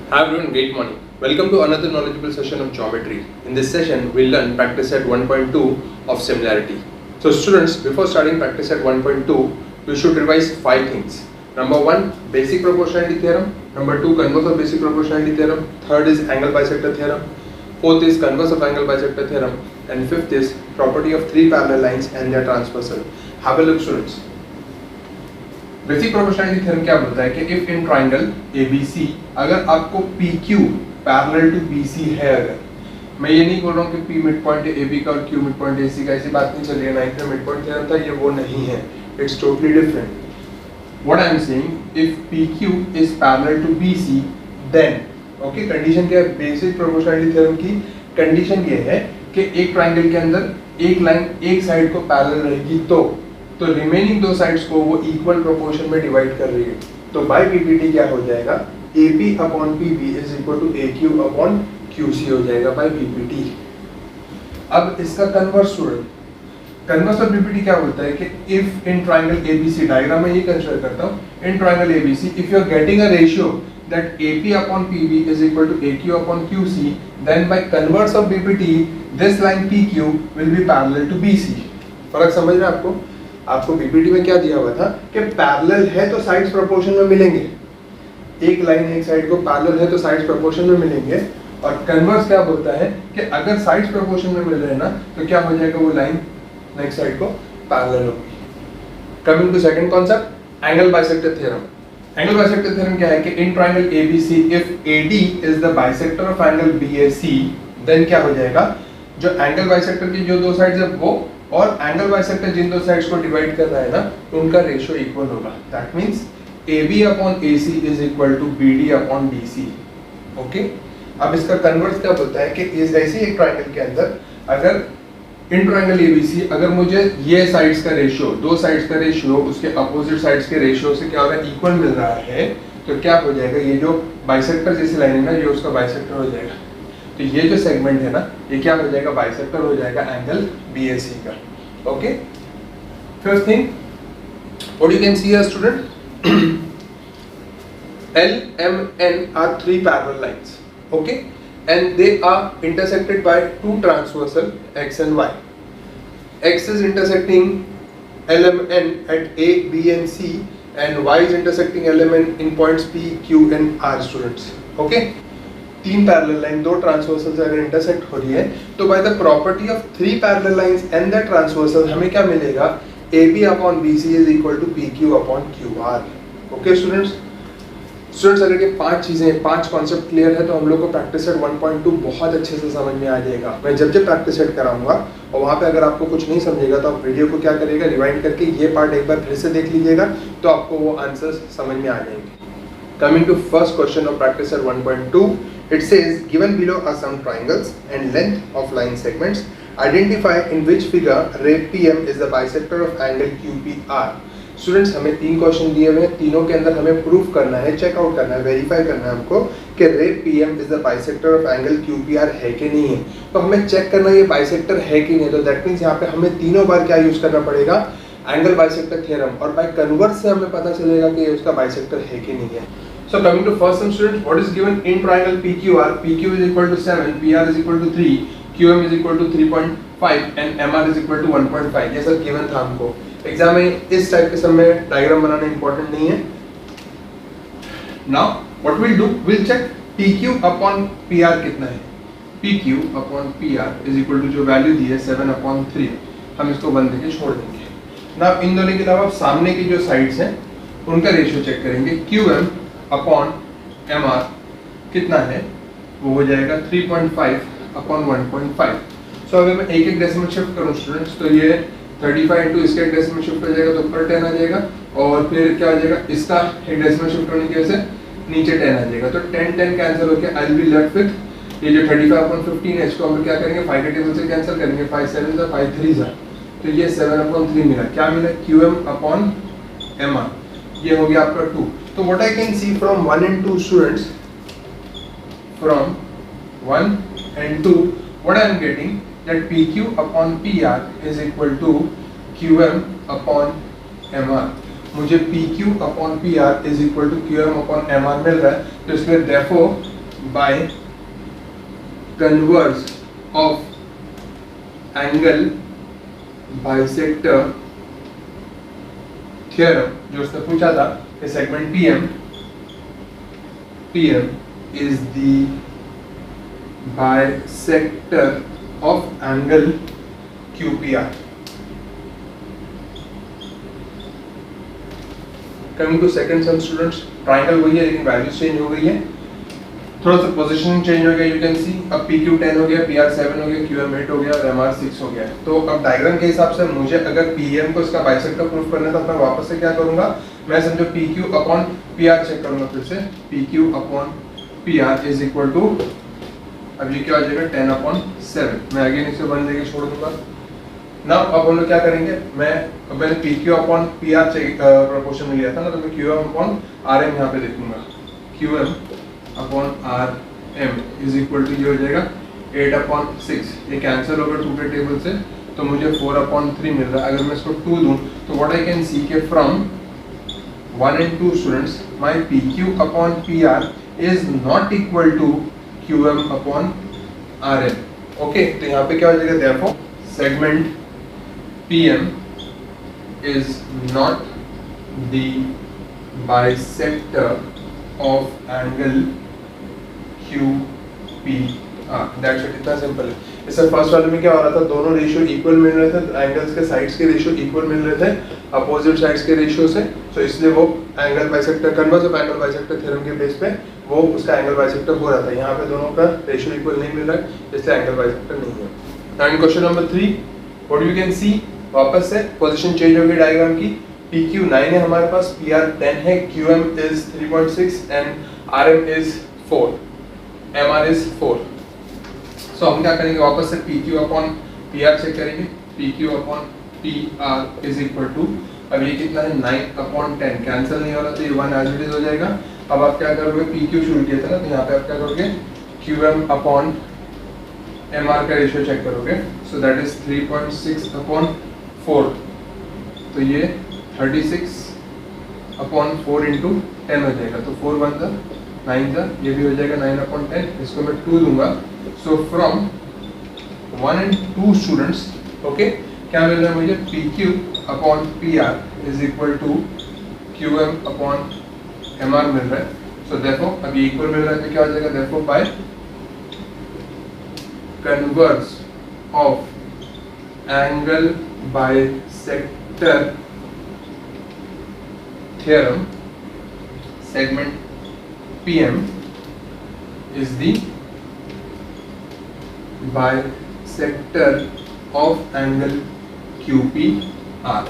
Hi everyone, great morning. Welcome to another knowledgeable session of geometry. In this session, we'll learn practice set 1.2 of similarity. So students, before starting practice set 1.2, you should revise 5 things. Number 1, basic proportionality theorem. Number 2, converse of basic proportionality theorem. Third is angle bisector theorem. Fourth is converse of angle bisector theorem. And fifth is property of 3 parallel lines and their transversal. Have a look students. Basic proportionality theorem क्या बोलता है कि if in triangle ABC अगर आपको PQ parallel to BC है, अगर मैं ये नहीं बोल रहा हूँ कि P मिड पॉइंट है AB का और Q मिड पॉइंट है AC का, ऐसी बात नहीं चल रही है। 9th में मिड पॉइंट थ्योरम था, ये वो नहीं है, it's totally different. What I am saying, if PQ is parallel to BC then okay, condition क्या है बेसिक प्रोपोर्शनलिटी थ्योरम की? कंडीशन ये है कि एक ट्रायंगल के अंदर एक लाइन एक साइड को पैरेलल रहेगी तो रिमेनिंग दो साइड्स को वो इक्वल प्रोपोर्शन में डिवाइड कर रही है। तो बाय पीपीटी क्या हो जाएगा, AP upon PB is equal to AQ upon QC हो जाएगा बाय पीपीटी। अब इसका converse student, converse of PPT क्या बोलता है कि if in triangle ABC, diagram में ये कंसीडर करता हूँ, in triangle ABC if you are getting a ratio that AP upon PB is equal to AQ upon QC, then by converse of BPT this line PQ will be parallel to BC। फर्क समझ रहे हैं आपको BPT में क्या दिया हुआ था कि पैरेलल है तो साइड्स प्रोपोर्शन में मिलेंगे, एक लाइन एक साइड को पैरेलल है तो साइड्स प्रोपोर्शन में मिलेंगे। और कन्वर्स क्या बोलता है कि अगर साइड्स प्रोपोर्शन में मिल रहे हैं ना तो क्या हो जाएगा, वो लाइन नेक्स्ट साइड को पैरेलल होगी। Coming to second concept, angle bisector theorem. Angle bisector theorem क्या है कि in triangle ABC if AD is the bisector of angle BAC then क्या हो जाएगा, जो एंगल बाइसेक्टर की जो दो साइड्स है वो और एंगल बाइसेक्टर जिन दो साइड्स को डिवाइड कर रहा है ना उनका रेशियो इक्वल होगा। That means AB upon AC is equal to BD upon BC। Okay, अब इसका कन्वर्स क्या बोलता है कि इस ऐसे एक ट्रायंगल के अंदर अगर इन ट्रायंगल ABC अगर मुझे ये साइड्स का रेशियो, दो साइड्स का रेशियो उसके अपोजिट साइड्स के रेशियो से क्या हो रहा है, इक्वल मिल रहा है, तो क्या हो जाएगा, ये जो बाइसेक्टर जैसी लाइन है ना ये उसका बाइसेक्टर हो जाएगा। तो ये जो सेगमेंट है ना ये क्या हो जाएगा, बाइसेक्टर हो जाएगा एंगल BAC का। Okay, fifth thing what you can see here student, LMN are 3 parallel lines, okay, and they are intersected by 2 transversal X and Y. X is intersecting LMN at A, B and C and Y is intersecting LMN in points P, Q and R students। okay, 3 parallel line, 2 transversal अगर intersect हो रही है तो by the property of 3 parallel lines and the transversal हमें क्या मिलेगा, AB upon BC is equal to PQ upon QR। Okay students, अगर ये 5 चीजें, 5 कॉन्सेप्ट क्लियर है तो हम लोग को प्रैक्टिस सेट 1.2 बहुत अच्छे से समझ में आ जाएगा। मैं जब प्रैक्टिस सेट कराऊंगा और वहाँ पे अगर आपको कुछ नहीं समझेगा तो आप वीडियो को क्या करिएगा, रिवाइंड करके ये पार्ट एक बार फिर से देख लीजिएगा तो आपको वो आंसर्स समझ में आ जाएंगे। Coming to first question of practice set 1.2, it says given below are some triangles and length of line segments. Identify in which figure ray PM is the bisector of angle QPR. Students, हमें 3 question दिए हुए हैं, तीनों के अंदर हमें proof करना है, चेक आउट करना है, वेरीफाई करना है हमको कि रे PM is the bisector of angle QPR है कि नहीं है। तो हमें चेक करना है ये बाइसेक्टर है कि नहीं, तो दैट मीन्स यहाँ पे हमें तीनों बार क्या यूज करना पड़ेगा, एंगल बाइसेक्टर थ्योरम, और बाय कन्वर्स से हमें पता चलेगा कि ये उसका बाइसेक्टर है कि नहीं है। So coming to first sum students, what is given in triangle PQR? PQ is equal to 7, PR is equal to 3, QM is equal to 3.5 and MR is equal to 1.5। ये सब given था हमको। Exam में इस type के सब में diagram बनाना important नहीं है। Now what we'll do, we'll check PQ upon PR कितना है। PQ upon PR is equal to जो वैल्यू दी है 7 upon 3, हम इसको 1 देके छोड़ देंगे। Now इन दोनों के अलावा सामने की जो साइड्स हैं उनका रेशियो चेक करेंगे। QM अपॉन MR कितना है, वो हो जाएगा 3.5 अपॉन 1.5। सो अगर मैं एक डेसिमल शिफ्ट करूँ स्टूडेंट्स तो ये 35 इंटू इसका एक डेसिमल शिफ्ट हो जाएगा तो ऊपर 10 आ जाएगा, और फिर क्या हो जाएगा, इसका एक डेसिमल शिफ्ट होने की वजह से नीचे 10 आ जाएगा। तो 10 कैंसिल होकर I will be left with ये जो 35 अपॉन 15 है, इसको हम क्या करेंगे 5 के टेबल से कैंसिल करेंगे, 5 7 जा 5 3 जा, तो ये 7 अपॉन 3 मिला। क्या मिला, QM अपॉन MR, ये हो गया आपका 2। So what I can see from 1 and 2 students, from 1 and 2, what I am getting that PQ upon PR is equal to QM upon MR। मुझे PQ upon PR is equal to QM upon MR मिल रहा है, तो इसलिए therefore by converse of angle bisector theorem जो उसने पूछा था कि segment PM is the bisector of angle QPR. Coming to second sum students, triangle वही है लेकिन वैल्यूज चेंज हो गई है, थोड़ा सा पोजीशन चेंज हो गया. यू कैन सी अब PQ 10 हो गया, PR 7 हो गया, QM 8 हो गया और MR 6 हो गया. तो अब डायग्राम के हिसाब से मुझे अगर PM को इसका बाइसेक्टर प्रूफ करना था तो मैं वापस से क्या करूंगा, मैं समझो PQ अपॉन PR चेक करूंगा फिर से. PQ upon PR is equal to, अब ये क्या हो जाएगा 10 अपॉन 7. मैं अगेन इसे 1 लेके छोड़ दूंगा. ना अब हम लोग क्या करेंगे, मैंने PQ अपॉन PR प्रोपोर्शन में लिया था ना, तो मैं QM अपॉन RM यहाँ पे लिखूंगा. QM upon RM is equal to ये हो जाएगा 8 अपॉन 6. ये कैंसिल होगा 2 के टेबल से, तो मुझे 4 अपॉन 3 मिल रहा है. अगर मैं इसको 2 दूं तो व्हाट आई कैन सी के from 1 and 2 students my PQ upon PR is not equal to QM upon RM. Okay, तो यहाँ पे क्या हो जाएगा, therefore segment PM is not the bisector of angle QPR. That's it. इतना simple है. इससे फर्स्ट वाले में क्या हो रहा था, दोनों रेशियो इक्वल मिल रहे थे, एंगल्स के साइड्स के रेशियो इक्वल मिल रहे थे अपोजिट साइड्स के रेशियो से. तो इसलिए वो angle bisector converse of angle bisector theorem के बेस पे वो उसका एंगल बाइसेक्टर हो रहा था. यहाँ पे दोनों का रेशियो इक्वल नहीं मिल रहा है, इसलिए एंगल बाइसेक्टर नहीं है. And question number 3, what you can see, वापस से पोजीशन चेंज हो गई डायग्राम की. PQ 9 है हमारे पास, PR 10 है, QM is 3.6 and RM is 4, MR is 4. सो हम क्या करेंगे, वापस से PQ अपॉन PR चेक करेंगे. PQ upon PR is equal to, अब ये कितना है 9 अपॉन 10, कैंसिल नहीं हो रहा तो ये 1 एज इट इज हो जाएगा. अब आप क्या करोगे, PQ शुरू किया था ना, तो यहाँ पे आप क्या करोगे, QM अपॉन MR का रेशियो चेक करोगे. सो दैट इज 3.6 अपॉन 4, तो ये 36 अपॉन 4 इंटू 10 हो जाएगा. तो 4 1 था 9 था, ये भी हो जाएगा 9 अपॉन 10. इसको मैं 2 दूंगा. So from 1 and 2 students, okay, क्या मिल रहा है मुझे, PQ upon PR is equal to QM upon MR मिल रहा है. सो देयरफॉर अब ये इक्वल मिल रहा है तो क्या हो जाएगा, therefore by converse of angle bisector theorem segment PM is the bisector of angle QPR.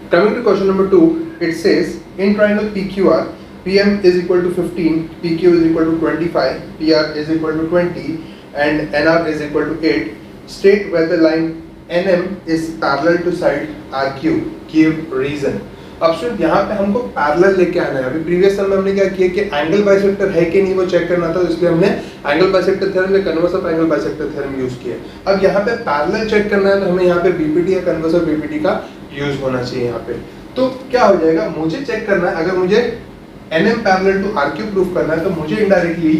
Coming to question number 2, it says in triangle PQR, PM is equal to 15, PQ is equal to 25, PR is equal to 20 and NR is equal to 8. State whether line NM is parallel to side RQ. Give reason. अब student यहाँ पे हमको parallel लेके आना है. अभी previous समय हमने क्या किया कि एंगल बाइसेक्टर है कि नहीं वो चेक करना था, इसलिए हमने एंगल बाइसेक्टर थ्योरम या converse of angle bisector theorem use किया. अब यहाँ पे पैरेलल चेक करना है तो हमें यहाँ पे बीपीटी या कन्वर्स ऑफ बीपीटी का यूज होना चाहिए यहाँ पे. तो क्या हो जाएगा, मुझे चेक करना है, अगर मुझे NM parallel to RQ proof करना है तो मुझे इनडायरेक्टली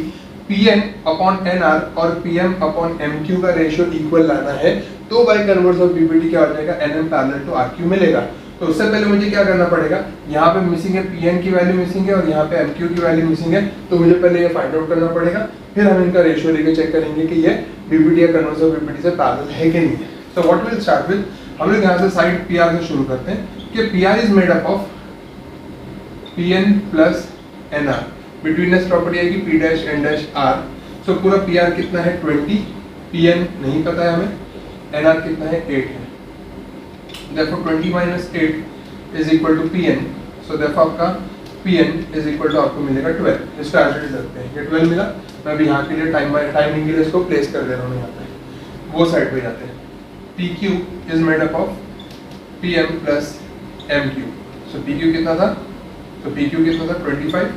PN अपॉन NR और PM अपॉन MQ का रेशियो इक्वल लाना है. तो बाय कन्वर्स ऑफ बीपीटी क्या हो जाएगा, NM पैरेलल टू RQ मिलेगा. तो उससे पहले मुझे क्या करना पड़ेगा, यहाँ पे मिसिंग है PN की वैल्यू मिसिंग है और यहाँ पे MQ की वैल्यू मिसिंग है. तो मुझे पहले ये फाइंड आउट करना पड़ेगा, फिर हम इनका रेशियो लेके चेक करेंगे कि ये बीपीटी या कन्वर्स ऑफ बीपीटी से पैरेलल है कि नहीं है. So what will start with, हम लोग यहाँ से साइड PR से शुरू करते हैं कि PR is made up of PN plus NR. Betweenness property आएगी P dash N dash R. सो पूरा PR कितना है 20, PN नहीं पता है हमें, NR कितना है 8 है. Therefore 20 minus 8 is equal to PN. So therefore आपका PN is equal to आपको मिलेगा 12. इसका आंसर रखते हैं, ये 12 मिला. मैं अभी यहाँ के लिए टाइमिंग के लिए इसको प्लेस कर दे रहा हूँ यहाँ पे. वो साइड पे जाते हैं. PQ is made up of PM plus MQ. So PQ कितना था? तो PQ कितना था 25,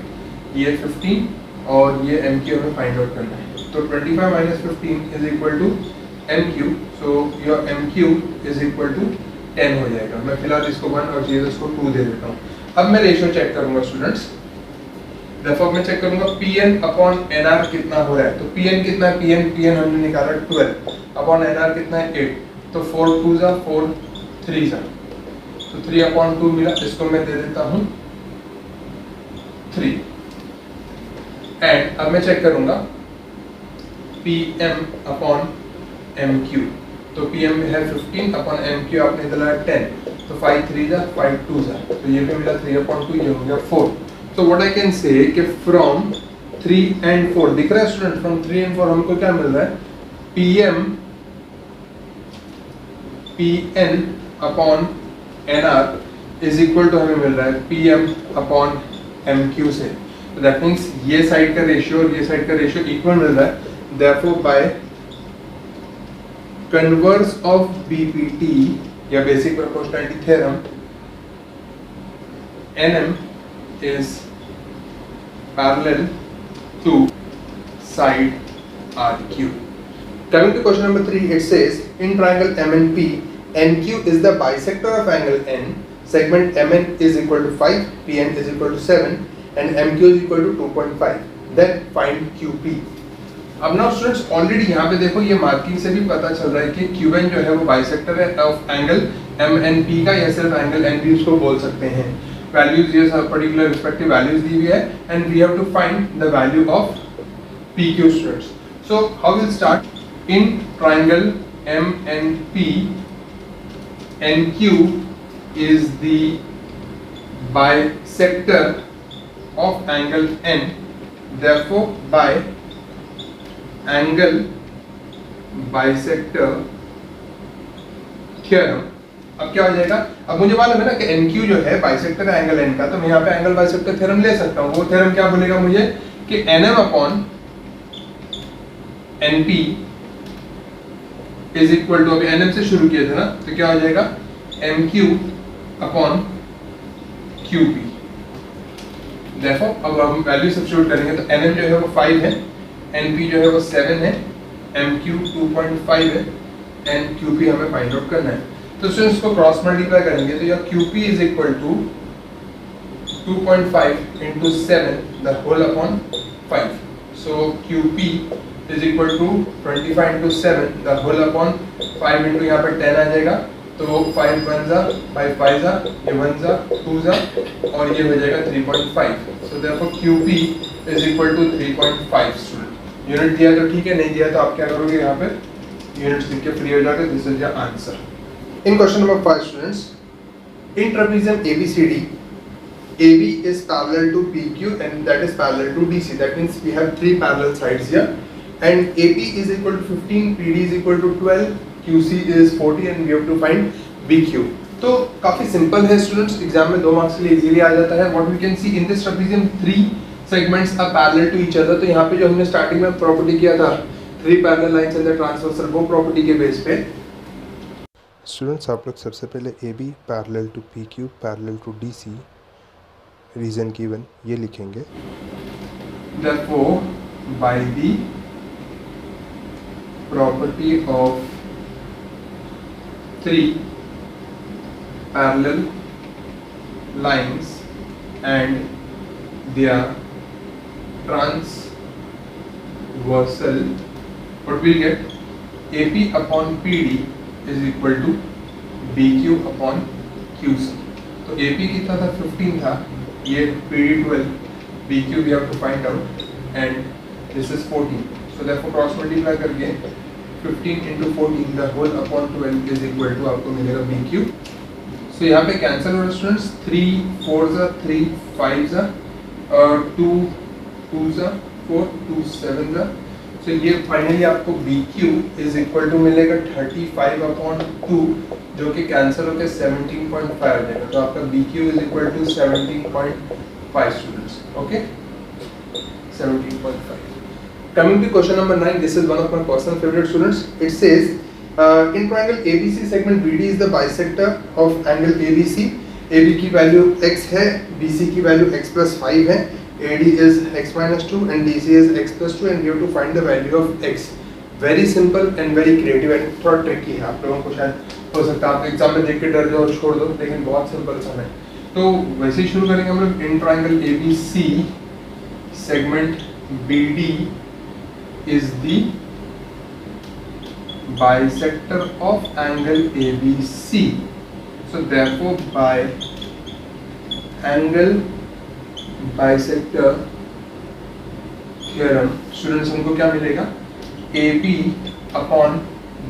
ये 15 और ये MQ हमें फाइंड आउट करना है. तो 25 minus 15 is equal to MQ. So your MQ is equal to 10 हो जाएगा. मैं फिलहाल इसको 1 और इसको 2 दे देता हूँ. अब मैं रेशियो चेक करूंगा स्टूडेंट्स. Therefore मैं चेक करूंगा Pn अपॉन Nr कितना हो रहा है। तो Pn कितना है, Pn हमने निकाला 12 अपॉन Nr कितना है 8, तो 4 2 जा 4 3 जा, तो 3 अपॉन 2 मिला, इसको मैं दे देता हूँ 3। एंड अब मैं चेक करूंगा Pm अपॉन MQ, तो Pm में है 15 अपॉन MQ आपने डाला 10, तो 5 3 जा 5 2 जा, तो ये पे मिला 3 अपॉन 2, ये हो गया 4। So what I can say कि from 3 and 4 दिख रहा है स्टूडेंट, from 3 and 4 हमको क्या मिल रहा है, Pn upon Nr is equal to हमें मिल रहा है Pm अपॉन MQ से। तो दैट मीन्स ये साइड का रेशियो और ये साइड का रेशियो इक्वल मिल रहा है। Therefore by converse of BPT या basic proportionality theorem, Nm is parallel to side RQ. Coming to question number 3, it says in triangle MNP, NQ is the bisector of angle N. Segment MN is equal to 5, PN is equal to 7, and MQ is equal to 2.5. Then find QP. अब ना students already यहाँ पे देखो, ये marking से भी पता चल रहा है कि QN जो है वो बाइसेक्टर है ऑफ एंगल MNP का, या सिर्फ एंगल NP उसको बोल सकते हैं। वैल्यूज ये सब पर्टिकुलर रिस्पेक्टिव वैल्यूज दी हुई है, and we have to find the value of PQ students. So how will start in triangle MNP, NQ is the bisector of angle N, therefore by angle bisector theorem, अब क्या हो जाएगा, अब मुझे मालूम है ना कि NQ जो है बाइसेक्टर है एंगल N का, तो मैं यहाँ पे एंगल बाइसेक्टर थ्योरम ले सकता हूँ। वो थ्योरम क्या बोलेगा मुझे कि NM upon NP is equal to, अभी NM से शुरू किए थे ना, तो क्या हो जाएगा MQ अपॉन QP। देखो अब हम वैल्यू सब्स्टिट्यूट करेंगे, तो NM जो है वो 5 है, NP जो है वो 7 है, MQ 2.5 है, एंड QP हमें फाइंड आउट करना है। तो स्टूडेंट्स को क्रॉस मल्टीप्लाई करेंगे, तो यह QP is equal to 2.5 into 7 the whole upon 5. So QP is equal to 25 into 7 the whole upon 5 into यहाँ पर 10 आ जाएगा, तो 5 1 जा 5 5 जा, ये 1 जा 2 जा, और ये हो जाएगा 3.5। So therefore QP is equal to 3.5 student. Unit दिया तो ठीक है, नहीं दिया तो आप क्या करोगे, यहाँ पे यूनिट्स लिख के फ्री हो जाओगे। This is your answer. In question number 5 students, in trapezium ABCD, AB is parallel to PQ and that is parallel to DC. That means we have 3 parallel sides here, and AP is equal to 15, PD is equal to 12, QC is 40, and we have to find BQ. तो काफी simple है students, exam में 2 marks के लिए easily आ जाता है। What we can see in this trapezium, 3 segments are parallel to each other। तो यहाँ पे जो हमने स्टार्टिंग में प्रॉपर्टी किया था 3 parallel lines and the transversal, वो प्रॉपर्टी के बेस पे स्टूडेंट्स आप लोग सबसे पहले AB parallel to PQ parallel to DC reason given ये लिखेंगे। Therefore, by the property of 3 parallel lines and their transversal, what we get, AP upon PD is equal to BQ upon QC। तो AP कितना था, 15 था, ये PD 12, BQ we have to find out, and this is 14। So therefore cross multiply करके 15 into 14 the whole upon 12 is equal to आपको मिलेगा BQ। So यहाँ पे कैंसिल हो रहा है स्टूडेंट्स, 3 4 जा 3 5 जा, 2 2 जा 4 2 7 जा, तो ये फाइनली आपको BQ इज इक्वल टू मिलेगा 35 अपॉन 2, जो कि कैंसिल होकर 17.5 आ जाएगा। तो आपका BQ is equal to 17.5 students. Okay, 17.5। Coming to question number 9, this is one of my personal favorite students. It says in triangle ABC segment BD is the bisector of angle ABC। AB की value x है, BC की value x plus 5 है, AD is x minus 2 and DC is x plus 2, and we have to find the value of x। Very simple and very creative and थोड़ा tricky है, आप लोगों को शायद हो सकता है आप एग्जाम में देख के डर जाओ और छोड़ दो, लेकिन बहुत सिंपल सा है। तो वैसे ही शुरू करेंगे हम लोग। इन triangle ABC segment BD is the bisector of angle ABC. So therefore by angle bisector theorem students हमको क्या मिलेगा, AB upon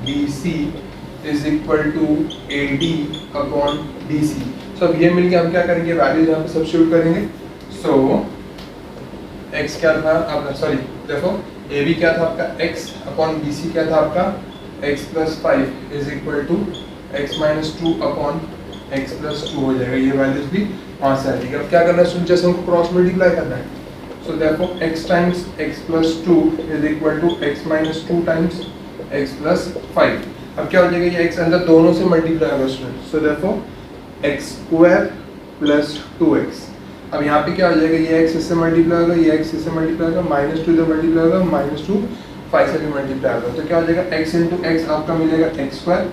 BC is equal to AD upon DC. So अब ये मिलके हम क्या करेंगे, वैल्यूज यहाँ पे सब्स्टिट्यूट करेंगे. सो x क्या था आपका, सॉरी देखो AB क्या था आपका x अपॉन BC क्या था आपका x plus 5 is equal to x minus 2 upon x plus 2 हो जाएगा. ये वैल्यूज भी वहाँ से आ जाएगी. अब क्या करना है, जैसे हमको क्रॉस मल्टीप्लाई करना है. So therefore x times x plus 2 is equal to x minus 2 times x plus 5. अब क्या हो जाएगा, ये x अंदर दोनों से मल्टीप्लाई होगा स्टूडेंट. सो therefore x square plus 2x. अब यहाँ पे क्या हो जाएगा, ये x इससे मल्टीप्लाई होगा, ये x इससे मल्टीप्लाई होगा, माइनस 2 इधर मल्टीप्लाई होगा, माइनस 2 5 से भी मल्टीप्लाई होगा. तो क्या हो जाएगा, x इंटू एक्स आपका मिलेगा x स्क्वायर,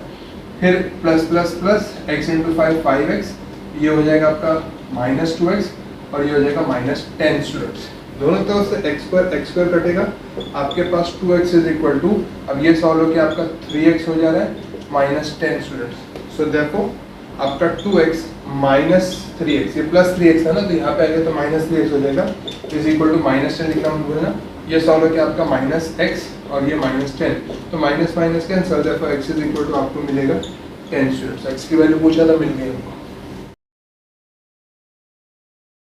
फिर plus plus plus x into 5x, ये हो जाएगा आपका माइनस 2x और ये हो जाएगा माइनस 10 स्टूडेंट्स. दोनों तरफ से x स्क्वायर कटेगा, आपके पास 2x इज इक्वल टू, अब ये सॉल्व होकर आपका 3x हो जा रहा है माइनस 10 स्टूडेंट्स. सो देयरफॉर आपका 2x माइनस 3x, ये प्लस 3x है ना, तो यहाँ पे आएगा तो माइनस 3x हो जाएगा इज इक्वल टू माइनस 10 लिखना भूलना. ये सॉल्व होकर आपका माइनस x और ये माइनस 10, तो minus minus cancel, therefore x is equal to आपको मिलेगा 10 स्टूडेंट्स. x की वैल्यू पूछा था, मिल गई हमको.